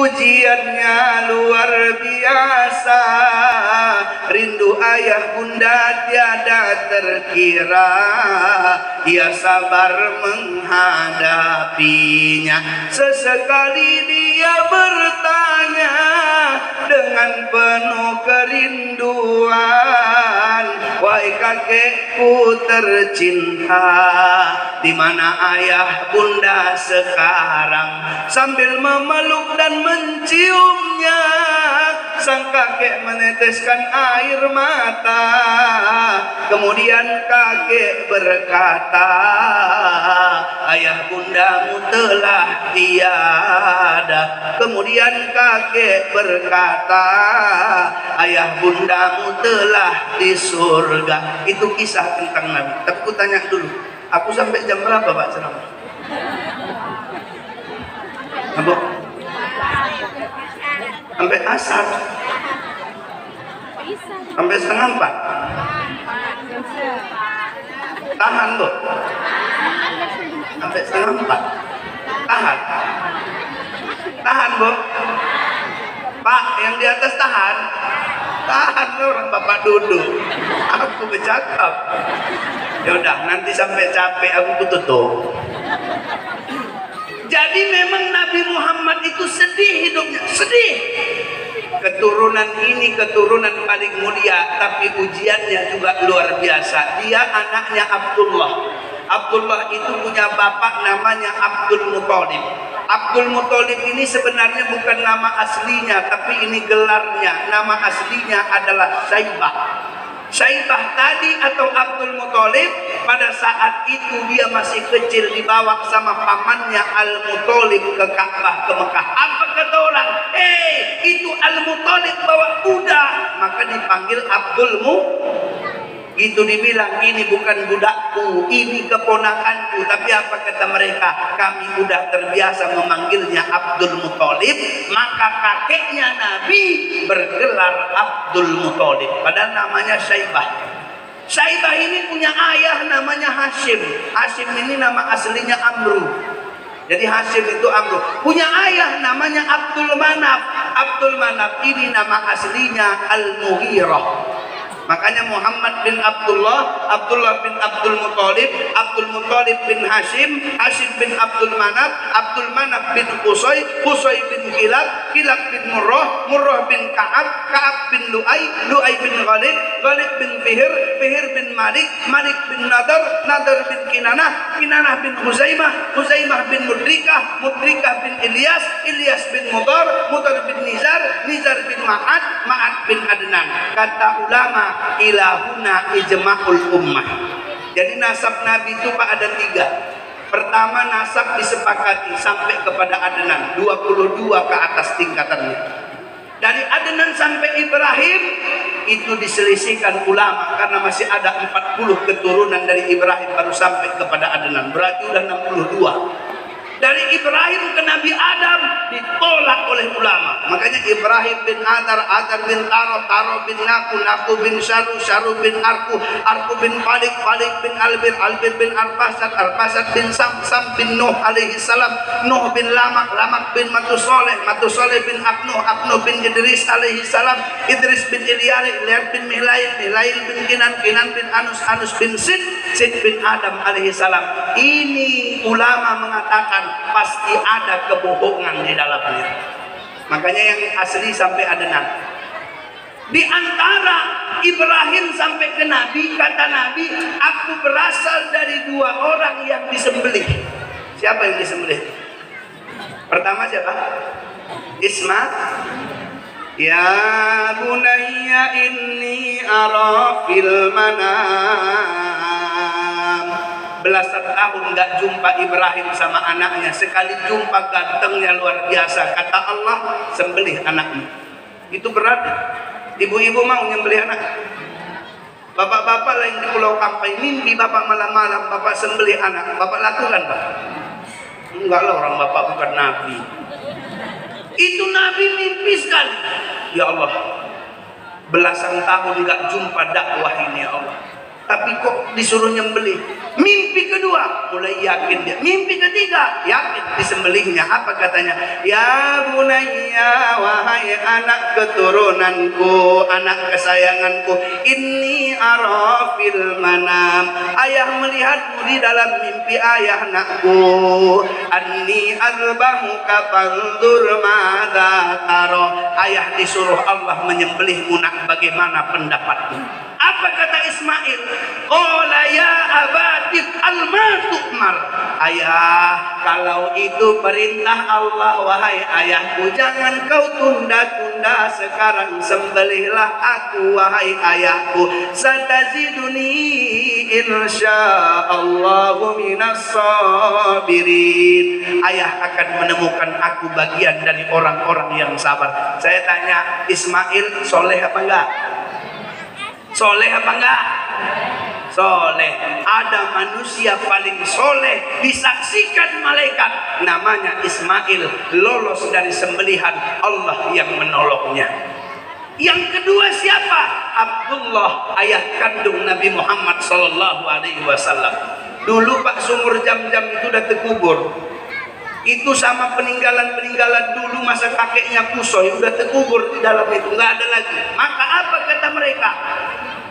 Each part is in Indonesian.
Ujiannya luar biasa, rindu ayah bunda tiada terkira. Ia sabar menghadapinya. Sesekali dia bertanya dengan penuh kerinduan, wahai kakekku tercinta, di mana ayah bunda sekarang? Sambil memeluk dan menciumnya, sang kakek meneteskan air mata. Kemudian kakek berkata, ayah bundamu telah tiada. Kemudian kakek berkata, ayah bundamu telah di surga. Itu kisah tentang Nabi. Tapi aku tanya dulu, aku sampai jam berapa Pak ceramah? Apa? Sampai asar. Sampai setengah 4. Tahan loh. Sampai setengah 4. Tahan. Tahan Bu. Pak yang di atas tahan. Tahan orang bapak duduk. Aku bercakap. Ya udah, nanti sampai capek aku tutup. Jadi memang Nabi Muhammad itu sedih hidupnya, sedih. Keturunan ini keturunan paling mulia, tapi ujiannya juga luar biasa. Dia anaknya Abdullah. Abdullah itu punya bapak namanya Abdul Muthalib. Abdul Muthalib ini sebenarnya bukan nama aslinya, tapi ini gelarnya. Nama aslinya adalah Syaibah. Syaibah tadi atau Abdul Muthalib, pada saat itu dia masih kecil, dibawa sama pamannya Al-Muthalib ke Ka'bah, ke Mekah. Apa kata orang? Itu Al-Muthalib bawa kuda. Maka dipanggil Abdul Muthalib. Gitu dibilang, ini bukan budakku, ini keponakanku. Tapi apa kata mereka? Kami udah terbiasa memanggilnya Abdul Muthalib. Maka kakeknya Nabi bergelar Abdul Muthalib, padahal namanya Syaibah. Syaibah ini punya ayah namanya Hashim. Hashim ini nama aslinya Amru. Jadi Hashim itu Amru. Punya ayah namanya Abdul Manaf. Abdul Manaf ini nama aslinya Al-Mughirah. Makanya Muhammad bin Abdullah, Abdullah bin Abdul Muthalib, Abdul Muthalib bin Hashim, Hashim bin Abdul Manaf, Abdul Manaf bin Qusay, Qusay bin Kilab, Kilab bin Murrah, Murrah bin Ka'ab, Ka'ab bin Lu'ay, Lu'ay bin Ghalib, Ghalib bin Fihir, Fihir bin Malik, Malik bin Nadar, Nadar bin Kinanah, Kinanah bin Huzaimah, Huzaimah bin Mudrikah, Mudrikah bin Ilyas, Ilyas bin Mudar, Mudar bin Nizar, Nizar bin Ma'ad, Ma'ad bin Adnan. Kata ulama, ilahuna ijma'ul ummah. Jadi nasab Nabi itu Pak ada 3. Pertama, nasab disepakati sampai kepada Adnan, 22 ke atas tingkatannya. Dari Adnan sampai Ibrahim itu diselisihkan ulama, karena masih ada 40 keturunan dari Ibrahim baru sampai kepada Adnan. Berarti udah 62. Dari Ibrahim ke Nabi Adam ditolak oleh ulama. Makanya Ibrahim bin Adar, Adar bin Taro, Taro bin Naku, Naku bin Syaru, Syaru bin Arku, Arku bin Falik, Falik bin Albir, Albir bin Arpasad, Arpasad bin Sam, Sam bin Nuh alaihi salam, Nuh bin Lamak, Lamak bin Matusoleh, Matusoleh bin Abnuh, Abnuh bin Idris alaihi salam, Idris bin Ilyari, Ilyar bin Mihlail, Mihlail bin Kinan, Kinan bin Anus, Anus bin Sid, Sid bin Adam alaihi salam. Ini ulama mengatakan pasti ada kebohongan di dalamnya. Makanya yang asli sampai Adnan. Di antara Ibrahim sampai ke Nabi, kata Nabi, aku berasal dari 2 orang yang disembelih. Siapa yang disembelih? Pertama siapa? Ismail. Ya bunayya inni ara fil manam. Belasan tahun gak jumpa Ibrahim sama anaknya. Sekali jumpa gantengnya luar biasa. Kata Allah, sembelih anakmu. Itu berat. Ibu-ibu mau nyembelih anak. Bapak-bapak lain di Pulau Kampai, mimpi bapak malam-malam bapak sembelih anak. Bapak lakukan Pak? Enggak lah, orang bapak bukan Nabi. Itu Nabi mimpi sekali. Ya Allah, belasan tahun gak jumpa dakwah ini ya Allah. tapi kok disuruh nyembelih. Mimpi kedua mulai yakin dia. Mimpi ketiga yakin disembelihnya. Apa katanya? Ya bunayya, wahai anak keturunanku, anak kesayanganku, inni ara fil manam, ayah melihatmu di dalam mimpi ayah nakku, anni azbahuka fanzur madza tara, ayah disuruh Allah menyembelihmu nak, bagaimana pendapatmu? Apa kata Ismail? Qala ya abatif al-matu'mar. Ayah, kalau itu perintah Allah, wahai ayahku, jangan kau tunda-tunda, sekarang sembelihlah aku, wahai ayahku. Sataziduni insyaallahu minas sabirin. Ayah akan menemukan aku bagian dari orang-orang yang sabar. Saya tanya, Ismail soleh apa enggak? Soleh apa enggak? Soleh. Ada manusia paling soleh, disaksikan malaikat, namanya Ismail, lolos dari sembelihan, Allah yang menolongnya. Yang kedua siapa? Abdullah, ayah kandung Nabi Muhammad sallallahu alaihi wasallam. Dulu Pak, sumur Jam-Jam itu udah terkubur. Itu sama peninggalan-peninggalan dulu masa kakeknya Kusoi udah terkubur di dalam itu, nggak ada lagi. Maka apa kata mereka?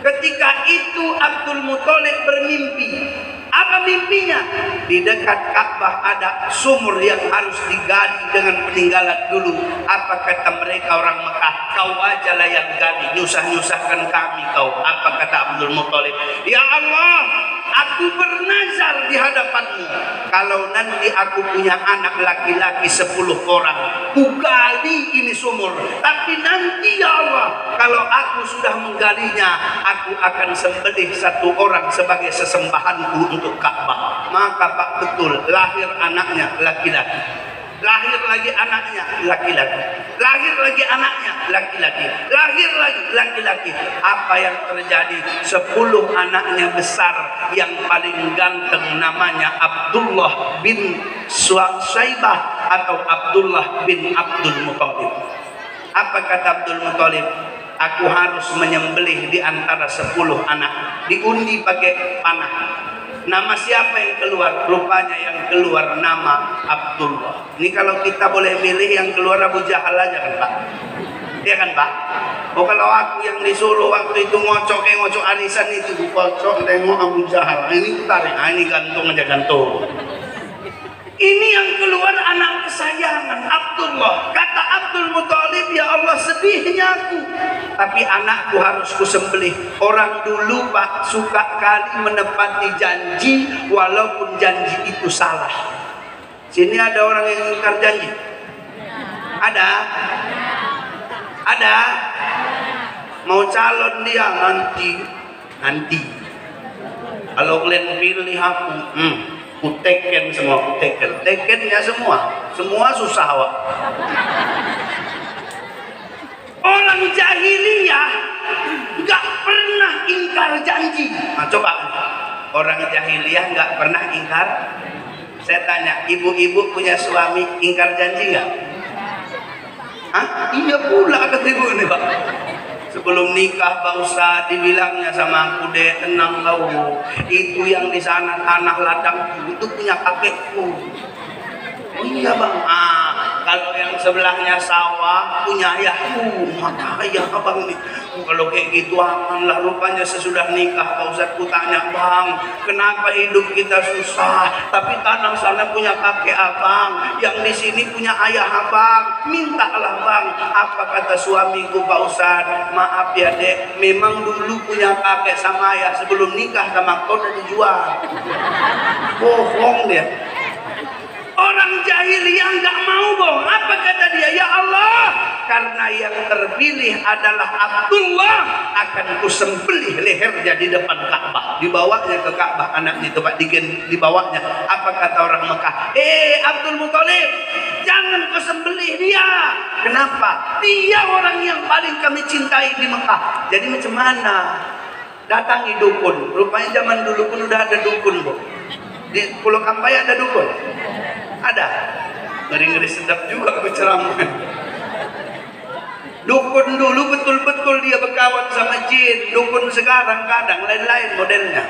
Ketika itu Abdul Muthalib bermimpi. Apa mimpinya? Di dekat Ka'bah ada sumur yang harus digali dengan peninggalan dulu. Apa kata mereka orang Mekah? Kau aja lah yang gali, nyusah-nyusahkan kami kau. Apa kata Abdul Muthalib? Ya Allah, aku bernazar di hadapanmu, kalau nanti aku punya anak laki-laki 10 orang, ku gali ini sumur. Tapi nanti ya Allah, kalau aku sudah menggalinya, aku akan sembelih 1 orang sebagai sesembahanku untuk Ka'bah. Maka Pak, betul, lahir anaknya laki-laki, lahir lagi anaknya laki-laki, lahir lagi anaknya laki-laki, lahir lagi laki-laki. Apa yang terjadi? 10 anaknya besar, yang paling ganteng namanya Abdullah bin Syaibah atau Abdullah bin Abdul Muthalib. Apa kata Abdul Muthalib? Aku harus menyembelih di antara 10 anak. Diundi pakai panah. Nama siapa yang keluar? Rupanya yang keluar nama Abdullah. Ini kalau kita boleh milih, yang keluar Abu Jahal aja kan Pak? Iya kan Pak? Oh, kalau aku yang disuruh waktu itu ngocok arisan itu, kocok tengok Abu Jahal. Ini tarik, ini gantung aja, gantung. Ini yang keluar anak kesayangan Abdullah. Kata Abdul Muthalib, ya Allah, sedihnya aku, tapi anakku harus kusembelih. Orang dulu Pak suka kali menepati janji walaupun janji itu salah. Sini ada orang yang ingkar janji? Ada? Ada? Mau calon dia nanti. Kalau kalian pilih aku, teken semua, tekennya semua susah Wak. Orang jahiliyah nggak pernah ingkar janji. Nah, coba, orang jahiliyah nggak pernah ingkar. Saya tanya, ibu-ibu punya suami ingkar janji nggak? Hah? Iya pula kata ibu ini Pak. Sebelum nikah Pak Ustaz dibilangnya sama aku, deh tenang kau, itu yang di sana tanah ladang itu punya kakekku. Oh iya Bang. Kalau yang sebelahnya sawah punya ayahku. Mata ayah abang nih. Kalau kayak gitu amanlah. Rupanya sesudah nikah Pak Ustaz ku tanya, Bang, kenapa hidup kita susah, tapi tanah sana punya kakek abang, yang di sini punya ayah abang. Mintalah Bang. Apa kata suamiku Pak Ustaz? Maaf ya Dek, memang dulu punya kakek sama ayah, sebelum nikah sama kau udah dijual. Bohong dia. Orang jahiliyah nggak mau bohong. Apa kata dia? Ya Allah, karena yang terpilih adalah Abdullah, akan kusembelih lehernya di depan Ka'bah. Dibawanya ke Ka'bah anaknya itu Pak, dibawanya. Apa kata orang Mekah? Abdul Muthalib, jangan kau sembelih dia. Kenapa? Dia orang yang paling kami cintai di Mekah. Jadi macam mana? Datangi dukun. Rupanya zaman dulu pun udah ada dukun Bu. Di Pulau Kampai ada dukun. Ada. Ngeri-ngeri sedap juga berceramah. Dukun dulu betul-betul dia berkawan sama jin. Dukun sekarang kadang lain-lain modelnya.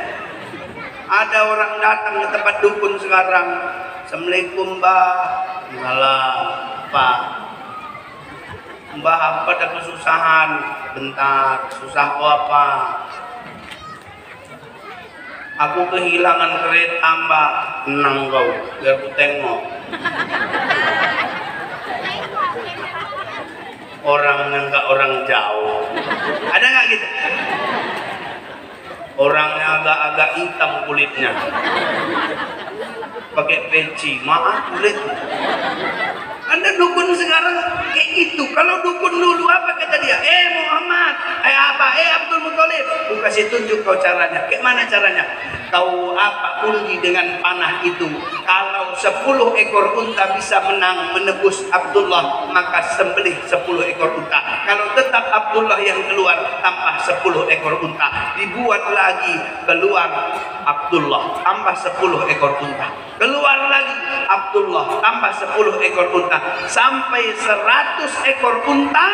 Ada orang datang ke tempat dukun sekarang, Assalamualaikum Mbah. Salam Pak. Mbah apa ada kesusahan? Bentar, susah apa? Aku kehilangan kereta Mbak. Tenang kau, biar aku tengok. Orangnya enggak orang jauh. Ada nggak gitu? Orangnya agak-agak hitam kulitnya. Pakai peci, maaf kulit. Anda dukun sekarang kayak gitu. Kalau dukun dulu apa kata dia? Muhammad, Abdul Muthalib. Aku kasih tunjuk kau caranya. Kayak mana caranya? Kau undi dengan panah itu. Kalau 10 ekor unta bisa menebus Abdullah, maka sembelih 10 ekor unta. Kalau tetap Abdullah yang keluar, tambah 10 ekor unta. Dibuat lagi keluar Abdullah, tambah 10 ekor unta. Keluar lagi Abdullah, tambah 10 ekor unta. Sampai 100 ekor unta,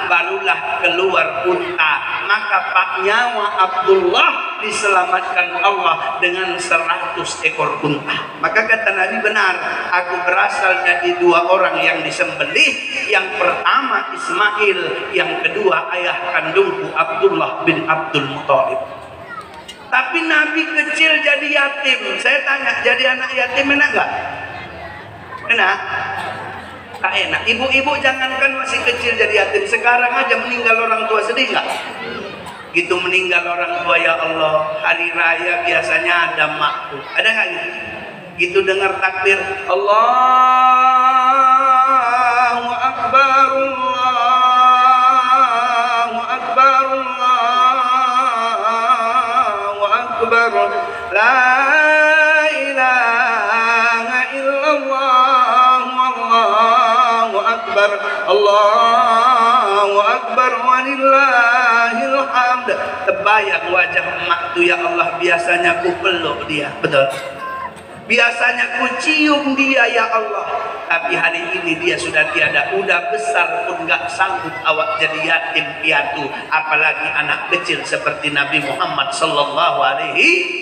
barulah keluar unta. Maka pak nyawa Abdullah diselamatkan Allah dengan 100 ekor unta. Maka kata Nabi benar, aku berasal dari 2 orang yang disembelih. Yang pertama Ismail, yang kedua ayah kandungku Abdullah bin Abdul Muthalib. Tapi Nabi kecil jadi yatim. Saya tanya, jadi anak yatim enak nggak? Enak? Tak enak. Ibu-ibu jangankan masih kecil jadi yatim, sekarang aja meninggal orang tua, sedih nggak? Gitu meninggal orang tua, ya Allah, hari raya biasanya ada makku. Ada nggak gitu? Gitu dengar takbir Allahu Akbar, Allahu Akbar, Allahu Akbar, la ilaha illallah, Allahu Akbar, Allahu Akbar, walillahil hamd. Terbayang wajah emak tu, ya Allah, biasanya ku peluk dia, betul? Biasanya ku cium dia, ya Allah. Tapi hari ini dia sudah tiada. Udah besar pun gak sanggup awak jadi yatim piatu, apalagi anak kecil seperti Nabi Muhammad sallallahu alaihi.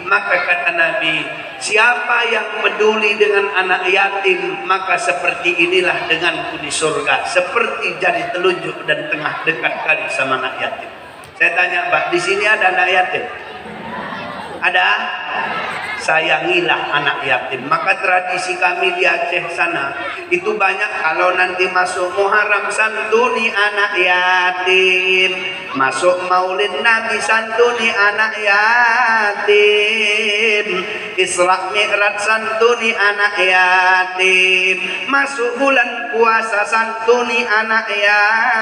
Maka kata Nabi, siapa yang peduli dengan anak yatim, maka seperti inilah denganku di surga, seperti jari telunjuk dan tengah dekat kali sama anak yatim. Saya tanya, Mbak, di sini ada anak yatim? Ada? Sayangilah anak yatim. Maka tradisi kami di Aceh sana itu banyak, kalau nanti masuk Muharram santuni anak yatim, masuk Maulid Nabi santuni anak yatim, Isra Mi'raj santuni anak yatim, masuk bulan puasa santuni anak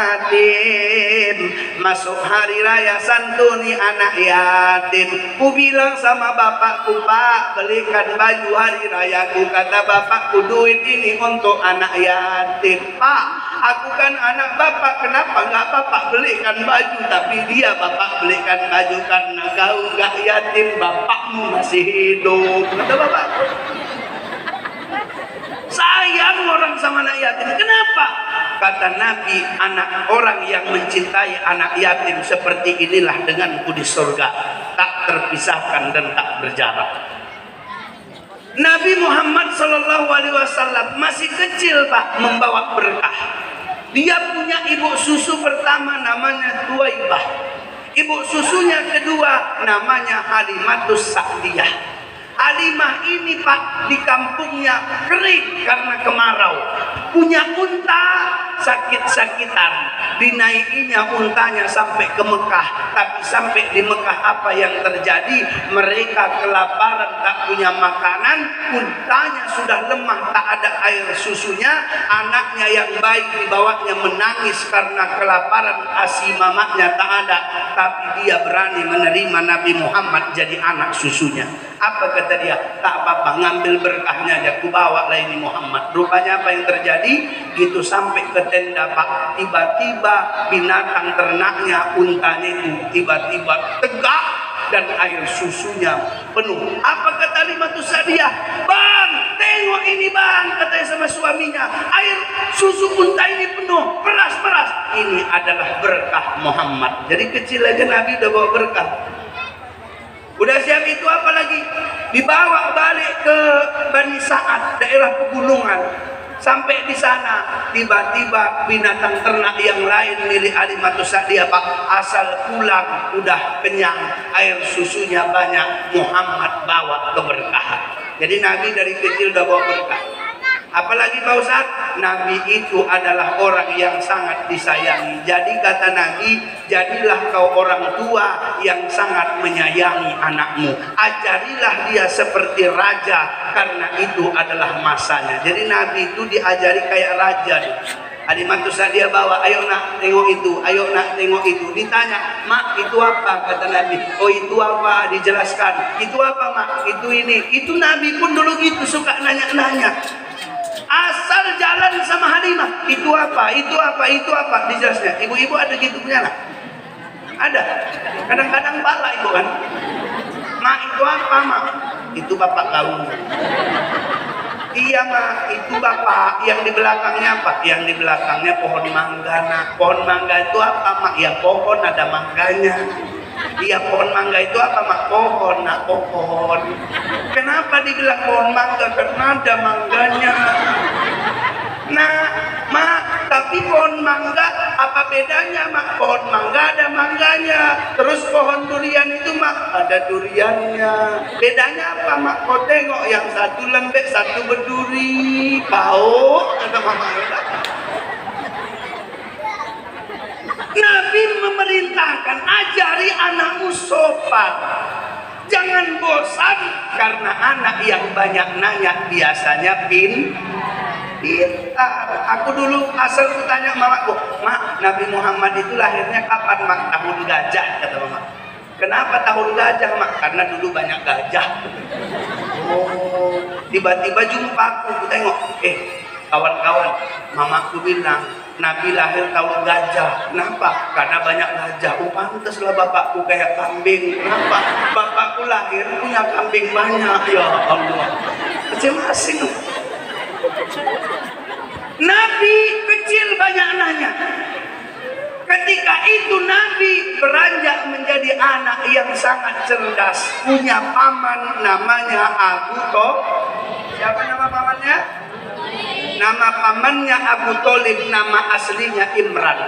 yatim, masuk hari raya santuni anak yatim. Ku bilang sama bapakku, Pak, belikan baju hari raya. Ku kata bapakku, duit ini untuk anak yatim. Pak, aku kan anak bapak, kenapa nggak bapak belikan baju? Tapi dia bapak belikan baju karena kau nggak yatim, bapakmu masih hidup. Kata bapak, sayang orang sama anak yatim. Kenapa? Kata Nabi, anak orang yang mencintai anak yatim seperti inilah denganku di surga, tak terpisahkan dan tak berjarak. Nabi Muhammad sallallahu alaihi wasallam masih kecil, Pak, membawa berkah. Dia punya ibu susu pertama namanya Tuwaibah. Ibu susunya kedua namanya Halimatus Sa'diyah. Halimah ini, Pak, di kampungnya kering karena kemarau. Punya unta sakit-sakitan. Dinaikinya untanya sampai ke Mekah. Tapi sampai di Mekah apa yang terjadi? Mereka kelaparan, tak punya makanan. Untanya sudah lemah, tak ada air susunya. Anaknya yang baik dibawanya menangis karena kelaparan. Asi mamaknya tak ada. Tapi dia berani menerima Nabi Muhammad jadi anak susunya. Apa kata dia? Tak apa-apa, ngambil berkahnya aja, ku bawa lah ini Muhammad. Rupanya apa yang terjadi? Gitu sampai ke tenda, Pak, tiba-tiba binatang ternaknya, untanya itu tiba-tiba tegak dan air susunya penuh. Apa kata Halimatus Sa'diyah? Bang, tengok ini bang, katanya sama suaminya, air susu unta ini penuh, peras-peras. ini adalah berkah Muhammad. Jadi kecil aja Nabi udah bawa berkah. Udah siap itu apa lagi? Dibawa balik ke Bani Sa'ad, daerah pegunungan. Sampai di sana tiba-tiba binatang ternak yang lain milik Halimatus Sa'diyah Pak asal pulang udah kenyang, air susunya banyak, Muhammad bawa keberkahan. Jadi Nabi dari kecil udah bawa berkah. Apalagi Pak Ustaz, Nabi itu adalah orang yang sangat disayangi. Jadi kata Nabi, jadilah kau orang tua yang sangat menyayangi anakmu. Ajarilah dia seperti raja, karena itu adalah masanya. Jadi Nabi itu diajari kayak raja. Halimatus Sa'diyah bawa, ayo nak tengok itu, ayo nak tengok itu. Ditanya, mak itu apa? Kata Nabi, oh itu apa? Dijelaskan. Itu apa mak? Itu ini. Itu Nabi pun dulu gitu, suka nanya-nanya. Asal jalan sama Halimah, itu apa, itu apa, itu apa, dijelasnya. Ibu-ibu ada gitu punya nggak? Ada. Kadang-kadang bala itu kan. Mak itu apa mak? Itu bapak kau. Iya mak, itu bapak. Yang di belakangnya apa? Yang di belakangnya pohon mangga. Nah, pohon mangga itu apa mak? Ya pohon ada mangganya. Iya pohon mangga itu apa mak? Pohon, nak pohon. Kenapa dibilang pohon mangga? Karena ada mangganya. Nah mak, tapi pohon mangga apa bedanya mak? Pohon mangga ada mangganya. Terus pohon durian itu mak ada duriannya. Bedanya apa mak? Kau tengok yang satu lembek, satu berduri. Kau kata mama. Nabi memerintahkan ajari anakmu sopan. Jangan bosan karena anak yang banyak nanya biasanya pintar. Aku dulu asal tanya mamaku, mak Nabi Muhammad itu lahirnya kapan mak? Tahun gajah kata mama. Kenapa tahun gajah mak? Karena dulu banyak gajah. Oh, tiba-tiba jumpa aku tengok, kawan-kawan, mamaku bilang Nabi lahir tahun gajah. Kenapa? Karena banyak gajah. Oh pantaslah bapakku kayak kambing. Kenapa? Bapakku lahir punya kambing banyak. Ya Allah, masing-masing. Nabi kecil banyak nanya. Ketika itu Nabi beranjak menjadi anak yang sangat cerdas. Punya paman namanya Abu Thalib. Siapa nama pamannya? Nama pamannya Abu Thalib, nama aslinya Imran.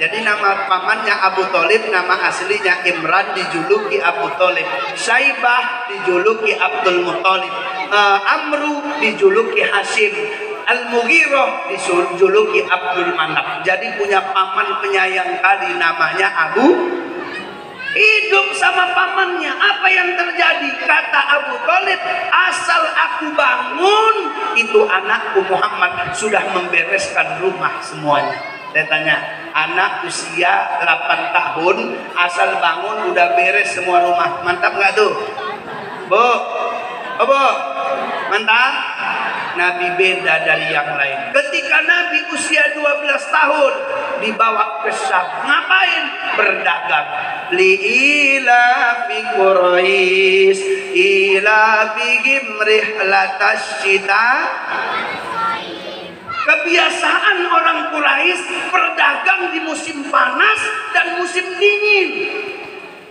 Jadi nama pamannya Abu Thalib, nama aslinya Imran, dijuluki Abu Thalib. Syaibah dijuluki Abdul Muthalib. Amru dijuluki Hashim. Al-Mughirah dijuluki Abdul Manaf. Jadi punya paman penyayang kali namanya Abu. Hidup sama pamannya. Apa yang terjadi? Kata Abu Thalib, asal aku bangun, itu anakku Muhammad sudah membereskan rumah semuanya. Saya tanya, anak usia 8 tahun asal bangun udah beres semua rumah. Mantap nggak tuh? Bu? Oh, Bu? Mantap? Nabi beda dari yang lain. Ketika Nabi usia 12 tahun dibawa ke Syam. Ngapain? Berdagang. Li'ila fi Quraish ila bihim rihlatas syita. Kebiasaan orang Quraisy berdagang di musim panas dan musim dingin.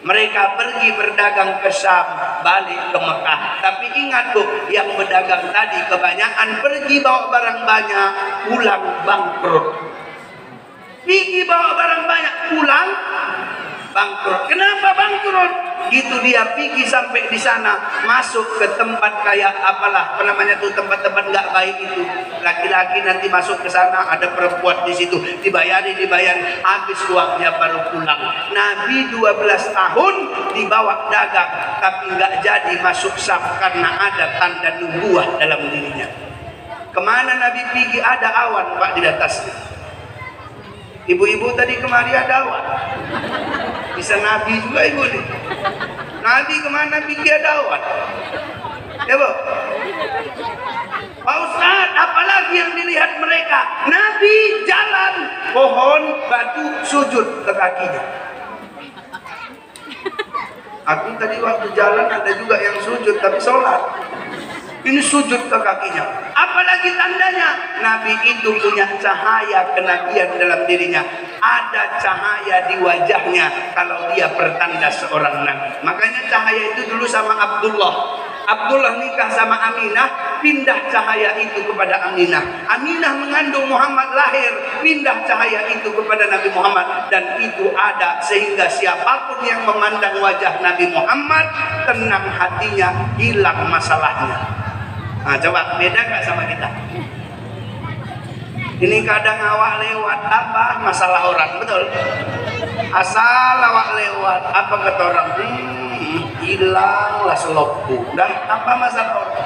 Mereka pergi berdagang ke Syam, balik ke Mekah. Tapi ingat tuh, yang berdagang tadi kebanyakan pergi bawa barang banyak, pulang bangkrut. Pergi bawa barang banyak, pulang bangkrut. Kenapa bangkrut? Gitu dia pergi sampai di sana, masuk ke tempat kayak apalah, apa namanya tuh, tempat-tempat nggak baik itu. Laki-laki nanti masuk ke sana, ada perempuan di situ, dibayar, habis uangnya baru pulang. Nabi 12 tahun dibawa dagang, tapi nggak jadi masuk Syam karena ada tanda nubuah dalam dirinya. Kemana Nabi pergi? Ada awan Pak di atasnya. Ibu-ibu tadi kemari ada awan. Bisa Nabi juga ibu nih. Nabi kemana pergi ada awan? Ya Bu? Pak Ustaz, apalagi yang dilihat mereka? Nabi jalan, pohon, batu, sujud ke kakinya. Aku tadi waktu jalan ada juga yang sujud tapi sholat. Ini sujud ke kakinya. Apalagi tandanya Nabi itu punya cahaya kenabian dalam dirinya. Ada cahaya di wajahnya kalau dia pertanda seorang nabi. Makanya cahaya itu dulu sama Abdullah. Abdullah nikah sama Aminah, pindah cahaya itu kepada Aminah. Aminah mengandung Muhammad, lahir, pindah cahaya itu kepada Nabi Muhammad. Dan itu ada sehingga siapapun yang memandang wajah Nabi Muhammad, tenang hatinya, hilang masalahnya. Nah, coba beda gak sama kita? Ini kadang awak lewat apa masalah orang, betul? Asal awak lewat apa kata orang, hilanglah selopku. Dah apa masalah orang?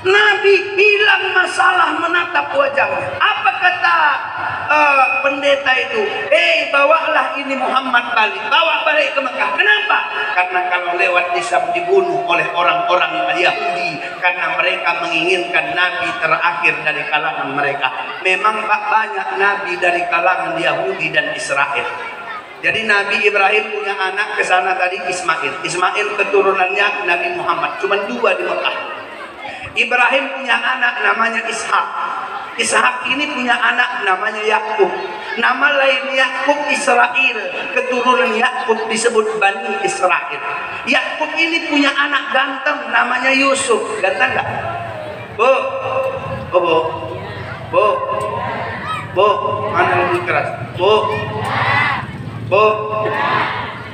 Nabi hilang masalah menatap wajahnya. Apa kata pendeta itu? Bawalah ini Muhammad balik, bawa balik ke Mekah. Kenapa? Karena kalau lewat bisa dibunuh oleh orang-orang Yahudi, karena mereka menginginkan Nabi terakhir dari kalangan mereka. Memang banyak Nabi dari kalangan Yahudi dan Israel. Jadi Nabi Ibrahim punya anak ke sana tadi, Ismail. Ismail keturunannya Nabi Muhammad. Cuma 2 di Mekah. Ibrahim punya anak namanya Ishak. Ishak ini punya anak namanya Yakub. Nama lain Yakub Israel. Keturunan Yakub disebut Bani Israel. Yakub ini punya anak ganteng namanya Yusuf. Ganteng nggak? Bu, bu, bu, bu, mana lebih keras? Bu, bu,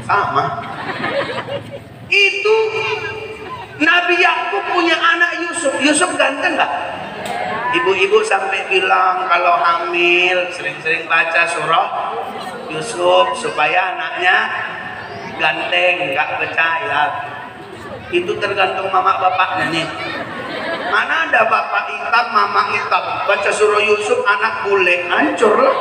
sama. Itu Nabi Yakub punya anak Yusuf. Yusuf ganteng nggak? Ibu-ibu sampai bilang kalau hamil sering-sering baca surah Yusuf supaya anaknya ganteng. Nggak percaya. Itu tergantung mama bapaknya nih. Mana ada bapak hitam, mama hitam, baca surah Yusuf anak bule, hancur loh.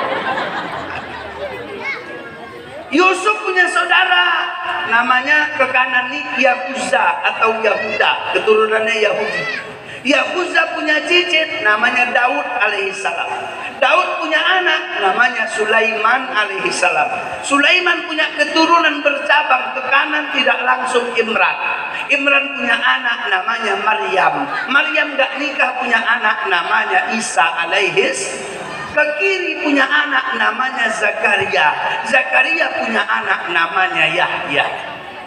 Yusuf punya saudara namanya ke kanan nih Yahuza atau Yahuda, keturunannya Yahudi. Yahuza punya cicit namanya Daud alaihissalam. Daud punya anak namanya Sulaiman alaihissalam. Sulaiman punya keturunan bercabang ke kanan tidak langsung Imran. Imran punya anak namanya Maryam. Maryam gak nikah punya anak namanya Isa alaihis. Ke kiri punya anak namanya Zakaria. Zakaria punya anak namanya Yahya.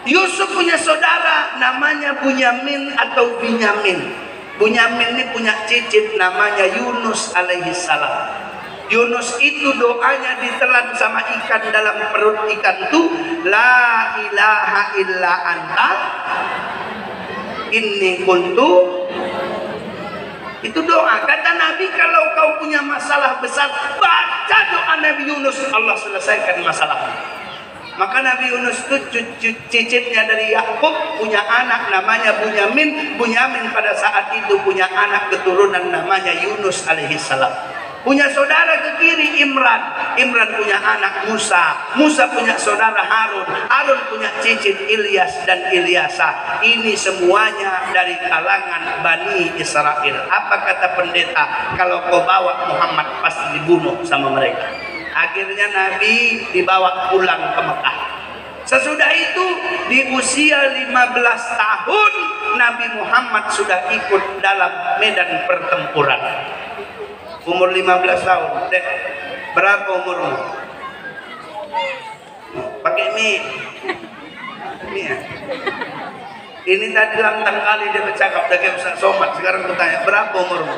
Yusuf punya saudara namanya Bunyamin atau Binyamin. Bunyamin ini punya cicit namanya Yunus alaihissalam. Yunus itu doanya ditelan sama ikan dalam perut ikan tuh, la ilaha illa anta inni kuntu. Itu doa. Kata Nabi, kalau kau punya masalah besar, baca doa Nabi Yunus, Allah selesaikan masalahmu. Maka Nabi Yunus itu cicitnya dari Yakub, punya anak namanya Bunyamin. Bunyamin pada saat itu punya anak keturunan namanya Yunus alaihissalam. Punya saudara ke kiri Imran. Imran punya anak Musa. Musa punya saudara Harun. Harun punya cicit Ilyas dan Ilyasa. Ini semuanya dari kalangan Bani Israel. Apa kata pendeta? Kalau kau bawa Muhammad pasti dibunuh sama mereka. Akhirnya Nabi dibawa pulang ke Mekah. Sesudah itu di usia 15 tahun Nabi Muhammad sudah ikut dalam medan pertempuran. Umur 15 tahun. Dek, berapa umurmu? Pakai mie. Mie ya? Ini tadi lantang kali dia bercakap dengan Ustaz Somad. Sekarang aku tanya, berapa umurmu?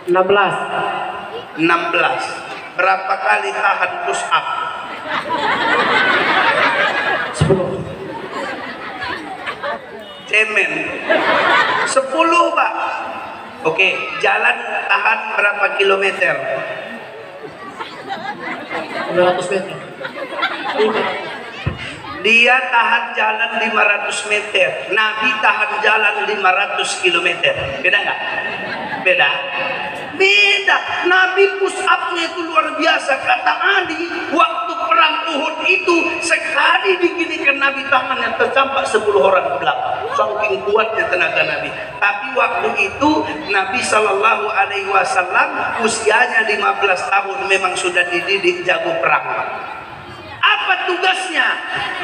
16. 16. Berapa kali tahan push up? 10. Cemen. 10 Pak. Oke, jalan tahan berapa kilometer? 500 meter. Dia tahan jalan 500 meter. Nabi tahan jalan 500 kilometer. Beda nggak? Beda. Beda. Nabi push up-nya itu luar biasa. Kata Ali, waktu perang Uhud itu sekali diginikan Nabi tangannya tercampak 10 orang ke belakang. Saking kuatnya tenaga Nabi. Tapi waktu itu Nabi Shallallahu Alaihi Wasallam usianya 15 tahun, memang sudah dididik jago perang. Apa tugasnya?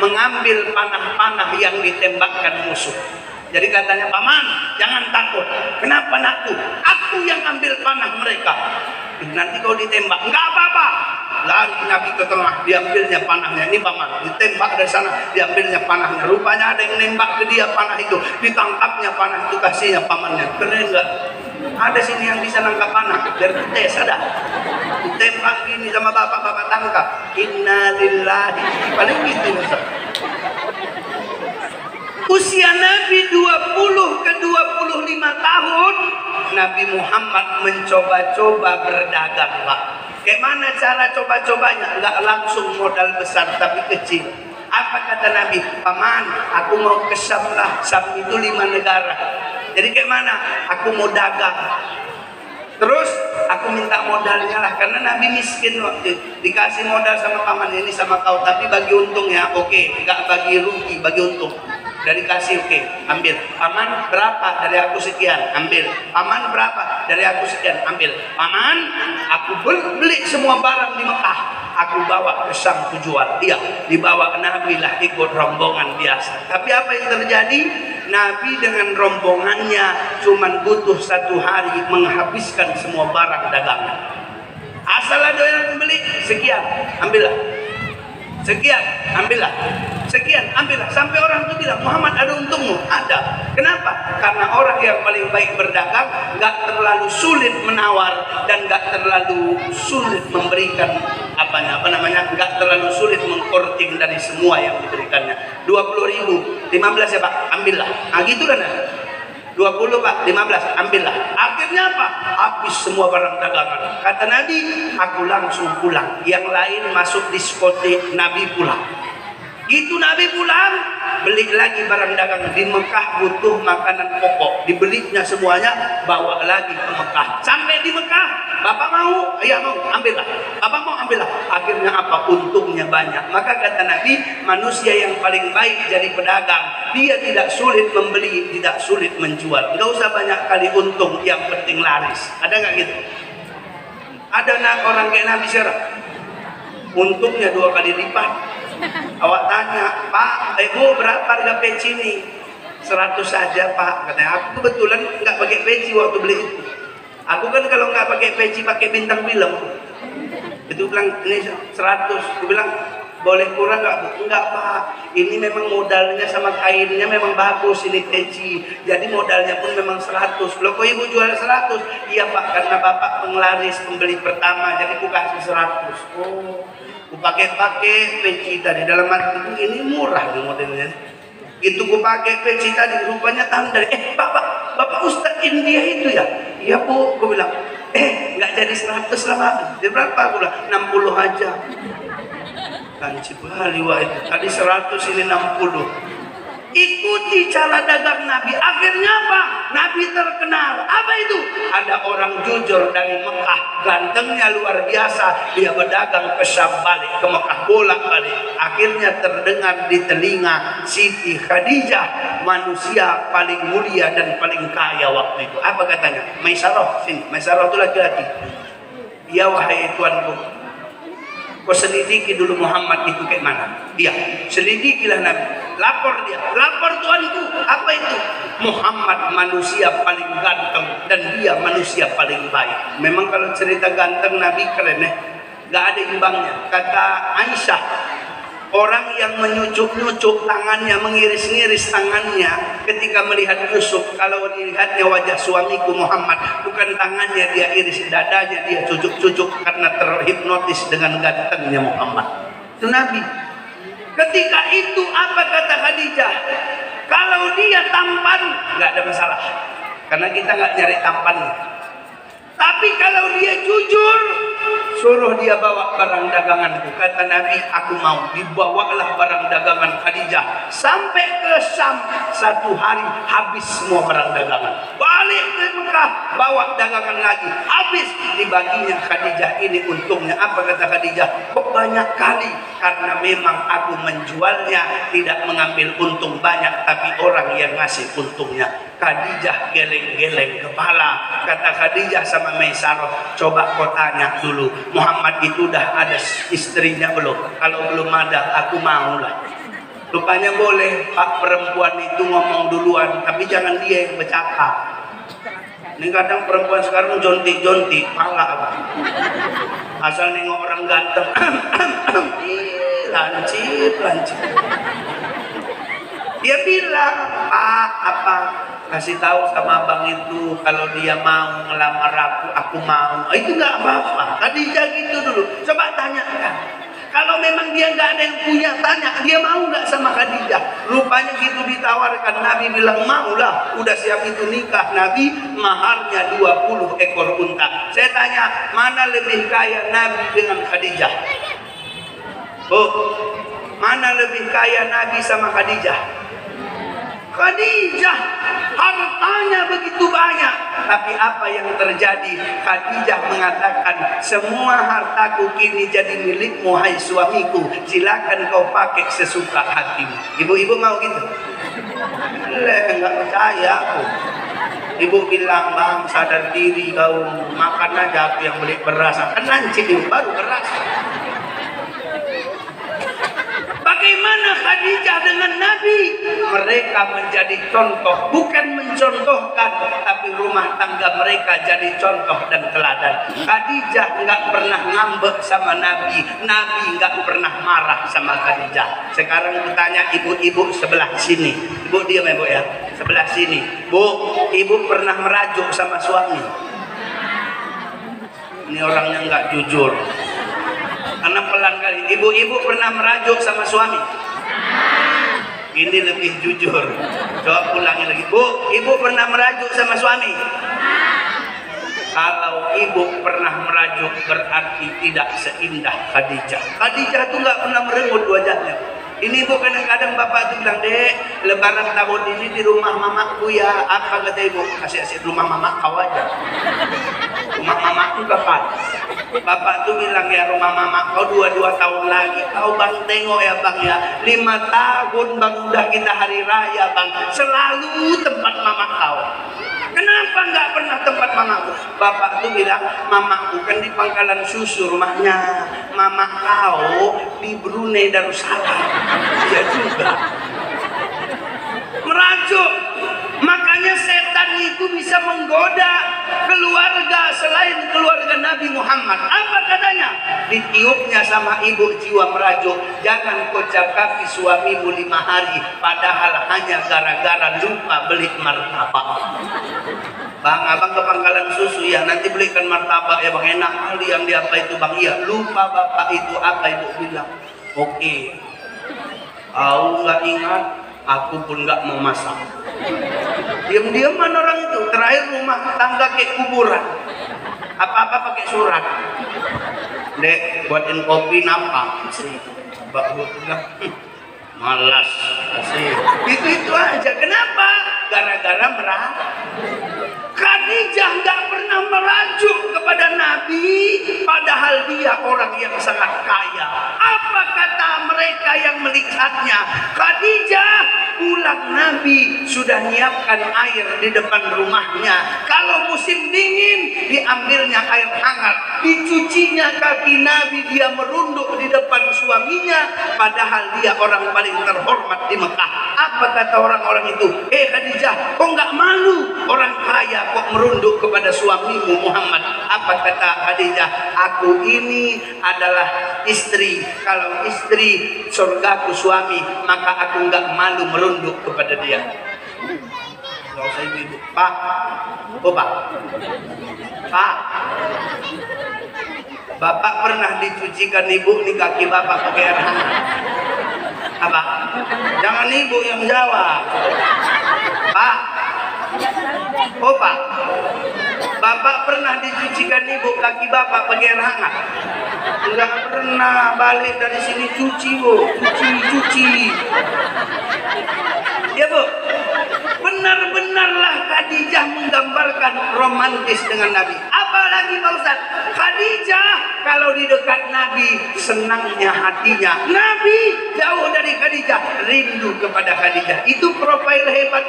Mengambil panah-panah yang ditembakkan musuh. Jadi katanya, paman jangan takut. Kenapa nakut? Aku yang ambil panah mereka. Nanti kau ditembak, enggak apa-apa. Lari Nabi ke tengah, diambilnya panahnya. Ini paman, ditembak dari sana, diambilnya panahnya. Rupanya ada yang nembak ke dia panah itu, ditangkapnya panah itu, kasihnya pamannya. Keren enggak? Ada sini yang bisa nangkap panah, biar tes ada. Ditembak gini sama bapak-bapak tangkap. Innalillahi. Paling gitu Ustaz. Usia Nabi 20 ke 25 tahun, Nabi Muhammad mencoba-coba berdagang, Pak. Kayak mana cara coba-cobanya? Enggak langsung modal besar tapi kecil. Apa kata Nabi? Paman, aku mau ke Syam lah. Syam itu 5 negara. Jadi kayak mana? Aku mau dagang. Terus aku minta modalnya lah, karena Nabi miskin waktu itu. Dikasih modal sama paman, ini sama kau, tapi bagi untungnya. Oke, enggak bagi rugi, bagi untung. Dari kasih, oke, ambil. Paman berapa? Dari aku sekian, ambil. Paman berapa? Dari aku sekian, ambil. Paman, aku beli semua barang di Mekah, aku bawa ke Syam tujuan. Iya, dibawa ke Nabi lah, ikut rombongan biasa. Tapi apa yang terjadi? Nabi dengan rombongannya cuman butuh 1 hari menghabiskan semua barang dagangan. Asal ada yang membeli, sekian, ambillah. Sekian, ambillah. Sekian, ambillah. Sampai orang itu bilang, Muhammad ada untungmu? Ada. Kenapa? Karena orang yang paling baik berdagang gak terlalu sulit menawar dan gak terlalu sulit memberikan gak terlalu sulit mengkorting dari semua yang diberikannya. 20.000, 15 ya Pak, ambillah. Nah gitu kan. 20 Pak, 15, ambillah. Akhirnya apa? Habis semua barang dagangan. Kata Nabi, aku langsung pulang. Yang lain masuk diskotik, Nabi pulang. Itu Nabi pulang, beli lagi barang dagangan. Di Mekah butuh makanan pokok, dibelinya semuanya, bawa lagi ke Mekah. Sampai di Mekah, Bapak mau? Iya mau, ambillah. Bapak mau, ambillah. Akhirnya apa? Untungnya banyak. Maka kata Nabi, manusia yang paling baik jadi pedagang, dia tidak sulit membeli, tidak sulit menjual. Nggak usah banyak kali untung, yang penting laris. Ada nggak gitu? Ada orang kayak Nabi Syarah, untungnya 2 kali lipat. Awak tanya, Pak, Ibu berapa harga peci ini? 100 saja Pak. Katanya, aku kebetulan nggak pakai peci waktu beli itu. Aku kan kalau nggak pakai peci, pakai bintang film. Itu bilang, ini 100. Aku bilang, boleh kurang nggak? Enggak Pak, ini memang modalnya sama kainnya memang bagus ini peci. Jadi modalnya pun memang 100. Loh kok Ibu jual 100? Iya Pak, karena Bapak penglaris pembeli pertama, jadi aku kasih 100. Oh, aku pakai peci tadi, dalam hati ini murah nih modelnya. Itu aku pakai peci tadi, rupanya tanda. Bapak Ustadz India itu ya? Iya Bu, aku bilang. Nggak jadi 100 lah Pak. Dia berapa? Aku bilang 60 aja. Kanci Bali wah itu. Tadi 100, ini 60. Ikuti cara dagang Nabi. Akhirnya apa? Nabi terkenal. Apa itu? Ada orang jujur dari Mekah, gantengnya luar biasa. Dia berdagang ke Syam, balik ke Mekah, bolak-balik. Akhirnya terdengar di telinga Siti Khadijah, manusia paling mulia dan paling kaya waktu itu. Apa katanya? Maisarah, sini. Maisarah itu laki-laki. Ya wahai tuanku, kau selidiki dulu Muhammad itu kayak mana? Dia selidikilah Nabi. Lapor dia, lapor tuanku. Apa itu? Muhammad manusia paling ganteng dan dia manusia paling baik. Memang kalau cerita ganteng Nabi keren ya, gak ada imbangnya. Kata Aisyah, orang yang menyucuk-nyucuk tangannya, mengiris-ngiris tangannya ketika melihat Yusuf, kalau dilihatnya wajah suamiku Muhammad, bukan tangannya dia iris, dadanya dia cucuk-cucuk karena terhipnotis dengan gantengnya Muhammad. Itu Nabi. Ketika itu apa kata Khadijah? Kalau dia tampan nggak ada masalah, karena kita nggak nyari tampannya. Tapi kalau dia jujur, suruh dia bawa barang daganganku. Kata Nabi, aku mau. Dibawalah barang dagangan Khadijah sampai ke Syam. 1 hari habis semua barang dagangan. Balik ke Mekah, bawa dagangan lagi, habis. Dibaginya Khadijah. Ini untungnya. Apa kata Khadijah? Kok banyak kali? Karena memang aku menjualnya tidak mengambil untung banyak, tapi orang yang ngasih untungnya. Khadijah geleng-geleng kepala. Kata Khadijah sama Maisarah, coba kau tanya dulu, Muhammad itu udah ada istrinya belum? Kalau belum ada, aku mau lah. Rupanya boleh Pak perempuan itu ngomong duluan, tapi jangan dia yang bercakap. Ini kadang perempuan sekarang jontik-jontik, pala apa? Asal nengok orang ganteng, lancip. Dia bilang, Pak, apa? Kasih tahu sama abang itu kalau dia mau ngelamar aku mau. Itu nggak apa-apa. Khadijah gitu dulu. Coba tanyakan. Kalau memang dia nggak ada yang punya, tanya dia mau nggak sama Khadijah. Rupanya gitu ditawarkan, Nabi bilang maulah. Udah siap itu nikah Nabi, maharnya 20 ekor unta. Saya tanya, mana lebih kaya Nabi dengan Khadijah? Oh, mana lebih kaya Nabi sama Khadijah? Khadijah, hartanya begitu banyak. Tapi apa yang terjadi? Khadijah mengatakan, semua hartaku kini jadi milikmu, hai suamiku. Silakan kau pakai sesuka hatimu. Ibu-ibu mau gitu? Enggak percaya aku. Ibu bilang, bang sadar diri kau, makan aja aku yang beli beras. Kan lancip baru beras. Bagaimana Khadijah dengan Nabi? Mereka menjadi contoh, bukan mencontohkan, tapi rumah tangga mereka jadi contoh dan teladan. Khadijah nggak pernah ngambek sama Nabi, Nabi nggak pernah marah sama Khadijah. Sekarang bertanya ibu-ibu sebelah sini, ibu diam ya bu ya, sebelah sini, bu, ibu pernah merajuk sama suami? Ini orangnya nggak jujur. Karena pelan kali. Ibu-ibu pernah merajuk sama suami? Ini lebih jujur. Coba ulangi lagi. Bu, ibu pernah merajuk sama suami? Kalau ibu pernah merajuk berarti tidak seindah Khadijah. Khadijah tuh nggak pernah merengut wajahnya. Ini ibu kadang-kadang bapak tuh bilang, dek, lebaran tahun ini di rumah mamaku ya. Apa kata ibu? Kasih rumah mama kau aja. Rumah mamaku kapan? Bapak tuh bilang, ya rumah mama kau 2 tahun lagi. Kau bang tengok ya bang ya, 5 tahun bang udah kita hari raya bang. Selalu tempat mama kau. Kenapa nggak pernah tempat mamaku? Bapak tuh bilang, mamaku kan di Pangkalan Susu rumahnya. Mama kau di Brunei Darussalam. Iya juga. Merajuk. Makanya setan itu bisa menggoda keluarga selain keluarga Nabi Muhammad. Apa katanya? Ditiupnya sama ibu jiwa merajuk. Jangan kau cakapi suamimu 5 hari, padahal hanya gara-gara lupa beli martabak. Bang, abang ke Pangkalan Susu ya, nanti belikan martabak ya bang, enak kali yang di apa itu bang. Iya, lupa bapak itu apa ibu bilang. Oke. Kau nggak ingat, aku pun nggak mau masak. Diam-diaman orang itu. Terakhir rumah tangga kayak kuburan. Apa-apa pakai surat. Dek, buatin kopi napa? Mbak bilang, malas. Asik. Itu aja. Kenapa? Gara-gara merah. Khadijah nggak pernah merajuk kepada Nabi, padahal dia orang yang sangat kaya. Apa kata mereka yang melihatnya? Khadijah, pulang Nabi sudah nyiapkan air di depan rumahnya. Kalau musim dingin, diambilnya air hangat, dicucinya kaki Nabi, dia merunduk di depan suaminya, padahal dia orang paling terhormat di Mekah. Apa kata orang-orang itu? Khadijah, kok nggak malu? Orang kaya kok merunduk kepada suamimu Muhammad. Apa kata Khadijah? Aku ini adalah istri. Kalau istri surgaku suami, maka aku nggak malu merunduk kepada dia. Gak usah ibu. Pak, oh pak, pak, bapak pernah dicucikan ibu nih kaki bapak pakai air hangat? Apa? Jangan ibu yang jawab. Pak, oh pak, bapak pernah dicucikan ibu kaki bapak pakai air hangat? Enggak pernah. Balik dari sini cuci bu, cuci. Ya bu, benar-benarlah Khadijah menggambarkan romantis dengan Nabi. Apalagi Pak Ustaz, Khadijah kalau di dekat Nabi senangnya hatinya. Nabi jauh dari Khadijah, rindu kepada Khadijah. Itu profil hebat.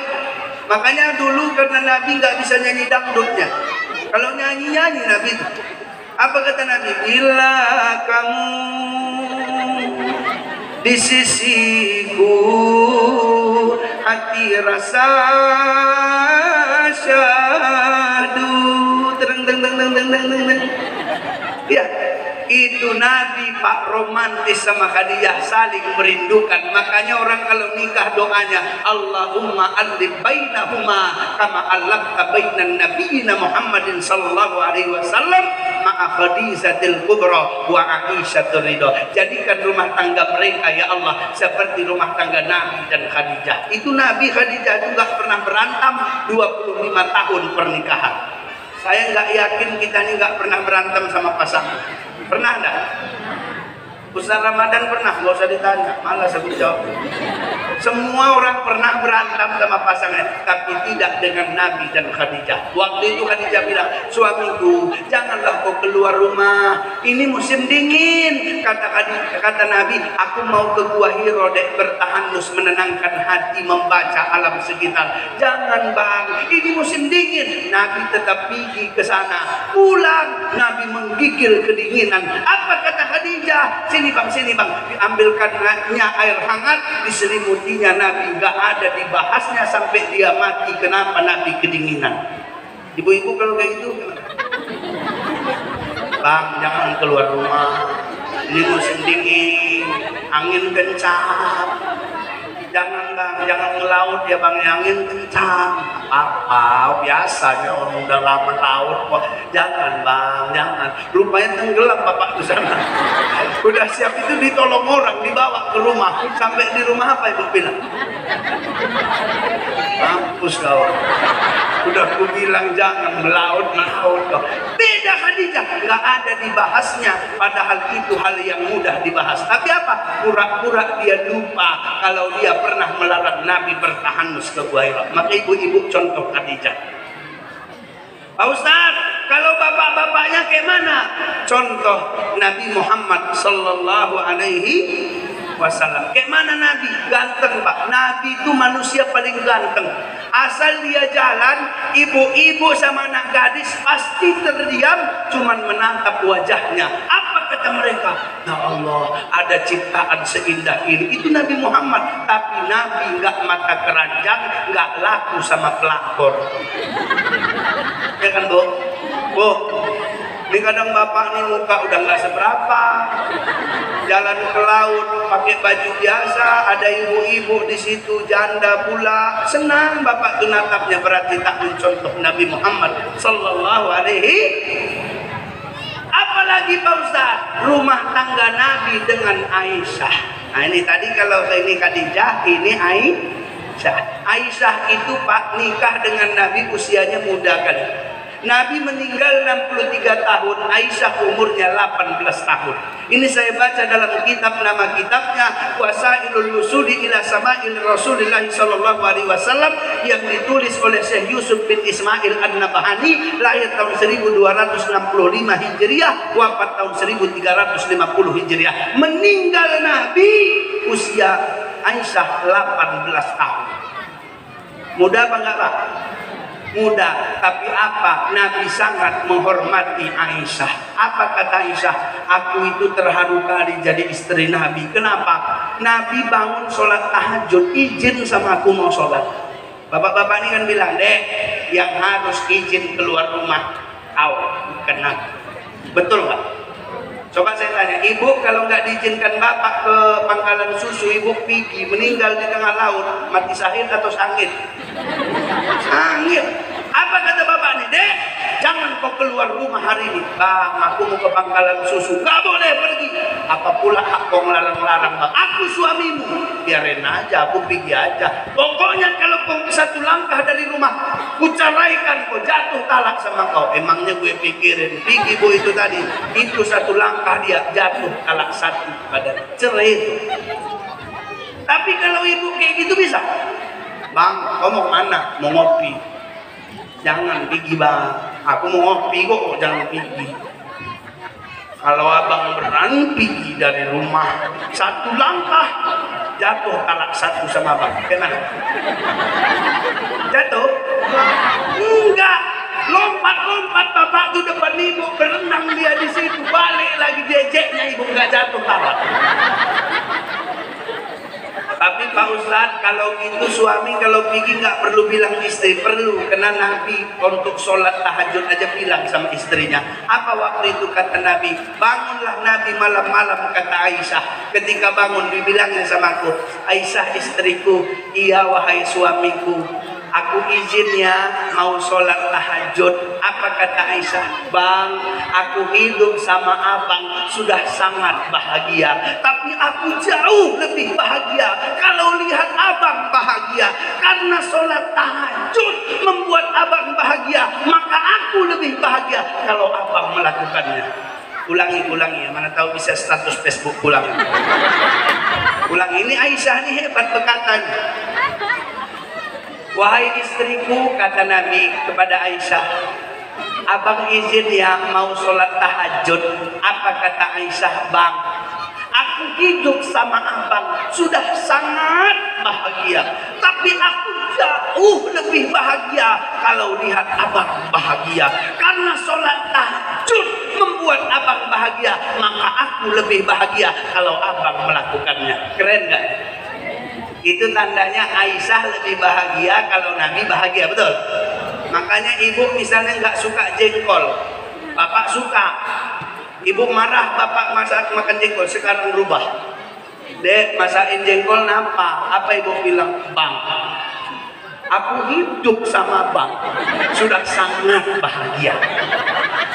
Makanya dulu karena Nabi nggak bisa nyanyi dangdutnya. Kalau nyanyi Nabi itu, apa kata Nabi? Bila kamu di sisiku hati rasa syahdu. Tereng tereng tereng tereng tereng tereng. Ya, itu Nabi Pak romantis sama Khadijah, saling merindukan. Makanya orang kalau nikah doanya Allahumma alif bainahuma kama alafta bainan nabiyina Muhammadin sallallahu alaihi wasallam ma'a Khadijatil kubra wa Aisyatur ridha. Jadikan rumah tangga mereka ya Allah seperti rumah tangga Nabi dan Khadijah. Itu Nabi Khadijah juga pernah berantem 25 tahun pernikahan. Saya nggak yakin kita ini nggak pernah berantem sama pasangan. Pernah enggak? Ustaz Ramadan pernah, nggak usah ditanya, malas aku jawab. Semua orang pernah berantem sama pasangan, tapi tidak dengan Nabi dan Khadijah. Waktu itu Khadijah bilang, suamiku, janganlah kau keluar rumah, ini musim dingin. Kata Nabi, aku mau ke Gua Hiro dek, bertahanus, menenangkan hati, membaca alam sekitar. Jangan bang, ini musim dingin. Nabi tetap pergi ke sana. Pulang, Nabi menggigil kedinginan. Apa kata Khadijah? Sini bang, diambilkannya air hangat, diselimutinya Nabi, nggak ada dibahasnya sampai dia mati. Kenapa Nabi kedinginan? Ibu-ibu kalau kayak gitu, bang jangan keluar rumah, ini musim dingin, angin kencang. Jangan bang, jangan melaut ya bang, angin kencang. Apa biasanya orang udah lama laut kok. Jangan bang, jangan. Rupanya tenggelam bapak di sana. Udah siap itu ditolong orang, dibawa ke rumah. Sampai di rumah apa ibu bilang? Mampus kau. Udah aku bilang jangan melaut kau. Beda Khadijah, nggak ada dibahasnya. Padahal itu hal yang mudah dibahas. Tapi apa? Pura-pura dia lupa kalau dia pernah melarang Nabi bertahanus ke Gua Hiro. Maka ibu-ibu contoh Khadijah. Pak Ustaz, kalau bapak-bapaknya kayak mana? Contoh Nabi Muhammad sallallahu alaihi wasallam. Kayak mana Nabi? Ganteng Pak. Nabi itu manusia paling ganteng. Asal dia jalan, ibu-ibu sama anak gadis pasti terdiam, cuman menatap wajahnya. Apa kata mereka? Ya Allah, ada ciptaan seindah ini. Itu Nabi Muhammad. Tapi Nabi nggak mata keranjang, nggak laku sama pelakor. Ya kan Bu? Bu, ini kadang bapak nih muka udah nggak seberapa, jalan ke laut pakai baju biasa, ada ibu-ibu di situ janda pula, senang bapak tuh natapnya, berarti tak mencontoh Nabi Muhammad sallallahu alaihi. Apalagi Pak Ustaz, rumah tangga Nabi dengan Aisyah. Nah ini tadi kalau ini Khadijah, ini Aisyah. Aisyah itu Pak nikah dengan Nabi usianya muda kali. Nabi meninggal 63 tahun, Aisyah umurnya 18 tahun. Ini saya baca dalam kitab, nama kitabnya Wasailul Wusuli ila Sama'il Rasulillah sallallahu alaihi wasallam, yang ditulis oleh Syekh Yusuf bin Ismail An-Nabahani, lahir tahun 1265 Hijriah, wafat tahun 1350 Hijriah. Meninggal Nabi usia Aisyah 18 tahun. Muda apa enggak Pak? Muda, tapi apa? Nabi sangat menghormati Aisyah. Apa kata Aisyah? Aku itu terharu kali jadi istri Nabi. Kenapa? Nabi bangun sholat tahajud, izin sama aku mau sholat. Bapak-bapak ini kan bilang, dek, yang harus izin keluar rumah kau, bukan Nabi. Betul nggak? Coba saya tanya, ibu kalau nggak diizinkan bapak ke pangkalan susu, ibu pergi meninggal di tengah laut, mati syahid atau sangit? Sangit. Apa kata bapak nih? Dek, jangan kau keluar rumah hari ini. Bang, aku mau ke pangkalan susu. Nggak boleh pergi. Apa pula hak kau ngelarang-larang bang? Aku suamimu. Biarin aja, aku pergi aja. Pokoknya kalau kau satu langkah dari rumah, ku ceraikan kau, jatuh talak sama kau. Emangnya gue pikirin, pergi bu itu tadi. Itu satu langkah dia jatuh talak satu pada cerai itu. Tapi kalau ibu kayak gitu bisa. Bang, kau mau kemana? Mau ngopi. Jangan pergi bang, aku mau ngopi kok, jangan pergi. Kalau abang berani pergi dari rumah, satu langkah jatuh talak satu sama abang. Kenapa? Jatuh? Enggak. Lompat-lompat bapak tuh depan ibu, berenang dia di situ, balik lagi jejeknya ibu nggak jatuh talak. Pak Ustadz, kalau gitu suami kalau pergi nggak perlu bilang istri, perlu. Karena Nabi untuk sholat tahajud aja bilang sama istrinya. Apa waktu itu kata Nabi? Bangunlah Nabi malam-malam, kata Aisyah. Ketika bangun dibilangin sama aku, Aisyah istriku, iya wahai suamiku, aku izin ya mau sholat tahajud. Apa kata Aisyah? Bang, aku hidup sama abang sudah sangat bahagia, tapi aku jauh lebih bahagia kalau lihat abang bahagia. Karena sholat tahajud membuat abang bahagia, maka aku lebih bahagia kalau abang melakukannya. Ulangi ya, mana tahu bisa status Facebook ulangi. Ini Aisyah ini hebat berkatanya. Wahai istriku, kata Nabi kepada Aisyah, abang izin ya mau sholat tahajud. Apa kata Aisyah? Bang, aku hidup sama abang sudah sangat bahagia, tapi aku jauh lebih bahagia kalau lihat abang bahagia. Karena sholat tahajud membuat abang bahagia, maka aku lebih bahagia kalau abang melakukannya. Keren gak? Itu tandanya Aisyah lebih bahagia kalau Nabi bahagia, betul? Makanya ibu misalnya nggak suka jengkol, bapak suka, ibu marah bapak makan jengkol, sekarang berubah. Dek, masakin jengkol napa? Apa ibu bilang? Bang, aku hidup sama bang sudah sangat bahagia,